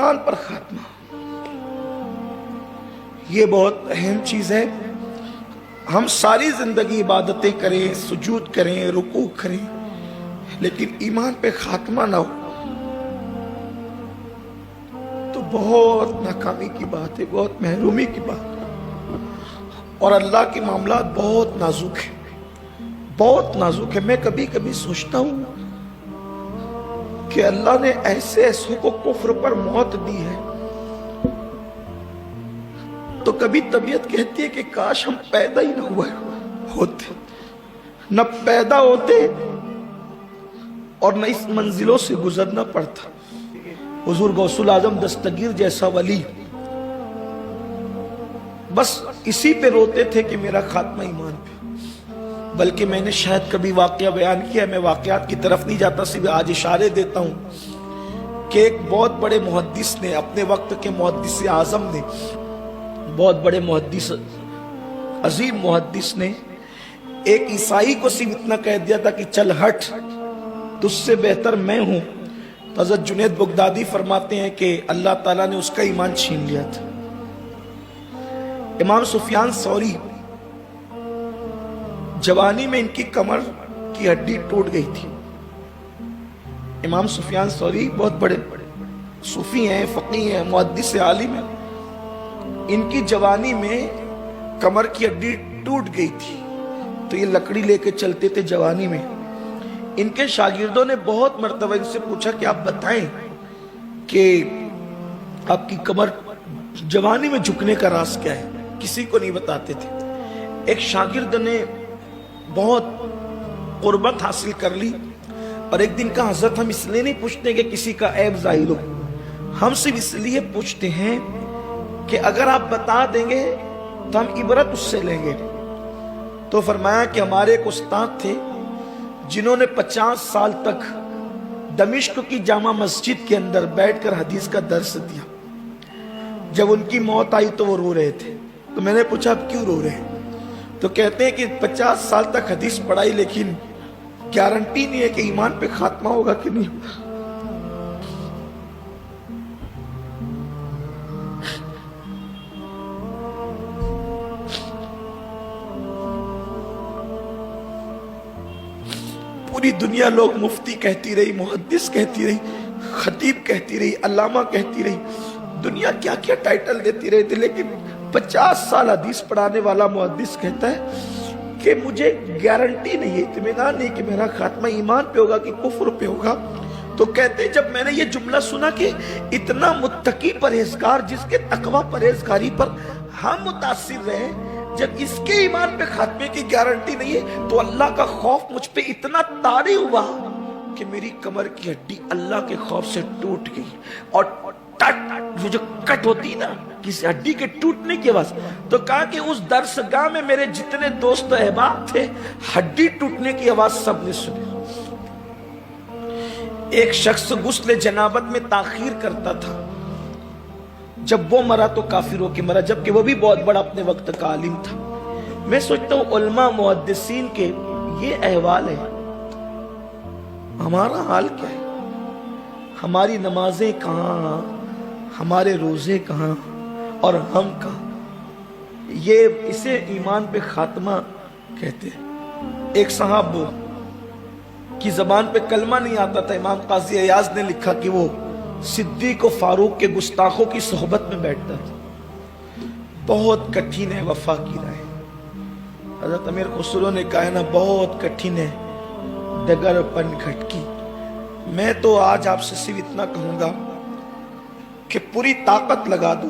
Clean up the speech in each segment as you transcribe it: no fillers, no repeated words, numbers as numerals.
ایمان پر خاتمہ یہ بہت اہم چیز ہے. ہم ساری زندگی عبادتیں کریں، سجود کریں، رکوع کریں، لیکن ایمان پہ خاتمہ نہ ہو تو بہت ناکامی کی بات ہے، بہت محرومی کی بات ہے. اور اللہ کے معاملات بہت نازک ہیں، بہت نازک ہے. میں کبھی کبھی سوچتا ہوں کہ اللہ نے ایسے ایسوں کو کفر پر موت دی ہے تو کبھی طبیعت کہتی ہے کہ کاش ہم پیدا ہی نہ ہوتے، نہ پیدا ہوتے اور نہ اس منزلوں سے گزرنا پڑتا. حضور غوث الاعظم دستگیر جیسا ولی بس اسی پہ روتے تھے کہ میرا خاتمہ ایمان پہ. بلکہ میں نے شاید کبھی واقعہ بیان کیا، میں واقعات کی طرف نہیں جاتا، صرف آج اشارے دیتا ہوں کہ ایک بہت بڑے محدث نے، اپنے وقت کے محدث اعظم نے، بہت بڑے محدث، عظیم محدث نے ایک عیسائی کو صرف اتنا کہہ دیا تھا کہ چل ہٹ، تجھ سے بہتر میں ہوں. حضرت جنید بغدادی فرماتے ہیں کہ اللہ تعالیٰ نے اس کا ایمان چھین لیا تھا. امام سفیان ثوری جوانی میں ان کی کمر کی ہڈی ٹوٹ گئی تھی. امام سفیان ثوری بہت بڑے صوفی ہیں، فقیہ ہیں، محدث عالم ہیں. ان کی جوانی میں کمر کی ہڈی ٹوٹ گئی تھی تو یہ لکڑی لے کے چلتے تھے جوانی میں. ان کے شاگردوں نے بہت مرتبہ ان سے پوچھا کہ آپ بتائیں کہ آپ کی کمر جوانی میں جھکنے کا راز کیا ہے. کسی کو نہیں بتاتے تھے. ایک شاگرد نے بہت قربت حاصل کر لی اور ایک دن کہا حضرت ہم اس لیے نہیں پوچھتے کہ کسی کا عیب ظاہر ہو، ہم صرف اس لیے پوچھتے ہیں کہ اگر آپ بتا دیں گے تو ہم عبرت اس سے لیں گے. تو فرمایا کہ ہمارے ایک استاد تھے جنہوں نے 50 سال تک دمشق کی جامع مسجد کے اندر بیٹھ کر حدیث کا درس دیا. جب ان کی موت آئی تو وہ رو رہے تھے. تو میں نے پوچھا اب کیوں رو رہے ہیں؟ تو کہتے ہیں کہ 50 سال تک حدیث پڑھائی لیکن گارنٹی نہیں ہے کہ ایمان پہ خاتمہ ہوگا کہ نہیں ہوگا. پوری دنیا لوگ مفتی کہتی رہی، محدث کہتی رہی، خطیب کہتی رہی، علامہ کہتی رہی، دنیا کیا کیا ٹائٹل دیتی رہی تھی، لیکن 50 سال حدیث پڑھانے والا محدث کہتا ہے کہ مجھے گارنٹی نہیں ہے، اطمینان نہیں کہ میرا خاتمہ ایمان پہ ہوگا کہ کفر پہ ہوگا. تو کہتے ہیں جب میں نے یہ جملہ سنا کہ اتنا متقی پرہیزگار جس کے تقوی پرہیزگاری پر ہم متاثر رہے، جب اس کے ایمان پہ خاتمے کی گارنٹی نہیں ہے تو اللہ کا خوف مجھ پہ اتنا طاری ہوا کہ میری کمر کی ہڈی اللہ کے خوف سے ٹوٹ گئی. اور وہ جو کٹ ہوتی نا کسی ہڈی کے ٹوٹنے کی آواز، تو کہا کہ اس درسگاہ میں میرے جتنے دوست و احباب تھے ہڈی ٹوٹنے کی آواز سب نے سنی. ایک شخص غسل جنابت میں تاخیر کرتا تھا، جب وہ مرا تو کافر ہو کے مرا، جبکہ وہ بھی بہت بڑا اپنے وقت کا عالم تھا. میں سوچتا ہوں علماء محدثین کے یہ احوال ہے، ہمارا حال کیا ہے؟ ہماری نمازیں کہاں، ہمارے روزے کہاں اور ہم کہاں؟ یہ اسے ایمان پہ خاتمہ کہتے ہیں. ایک صاحب کی زبان پہ کلمہ نہیں آتا تھا، امام قاضی ایاز نے لکھا کہ وہ صدیق و فاروق کے گستاخوں کی صحبت میں بیٹھتا تھا. بہت کٹھن ہے وفا کی راہ. حضرت امیر خسرو نے کہا نا بہت کٹھن ہے ڈگر پن کھٹکی. میں تو آج آپ سے صرف اتنا کہوں گا کہ پوری طاقت لگا دو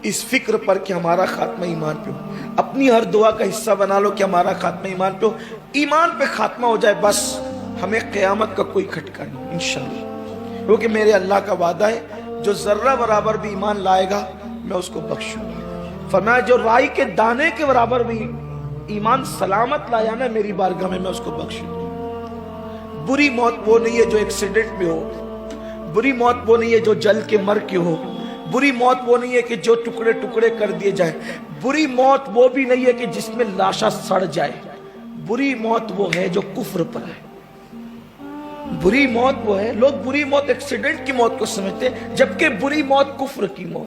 اس فکر پر کہ ہمارا خاتمہ ایمان پہ ہو. اپنی ہر دعا کا حصہ بنا لو کہ ہمارا خاتمہ ایمان پہ ہو. ایمان پہ خاتمہ ہو جائے بس ہمیں قیامت کا کوئی کھٹکا نہیں انشاءاللہ. کیونکہ میرے اللہ کا وعدہ ہے جو ذرہ برابر بھی ایمان لائے گا میں اس کو بخشوں گا. فرمایا جو رائی کے دانے کے برابر بھی ایمان سلامت لایا نا میری بارگاہ میں اس کو بخشوں گا. بری موت وہ نہیں ہے جو ایکسیڈنٹ میں ہو، بری موت وہ نہیں ہے جو جل کے مر کے ہو، بری موت وہ نہیں ہے کہ جو ٹکڑے ٹکڑے کر دیے جائے، بری موت وہ بھی نہیں ہے کہ جس میں لاشا سڑ جائے. بری موت وہ ہے جو کفر پر ہے. بری موت وہ ہے، لوگ بری موت ایکسیڈنٹ کی موت کو سمجھتے ہیں، جبکہ بری موت کفر کی موت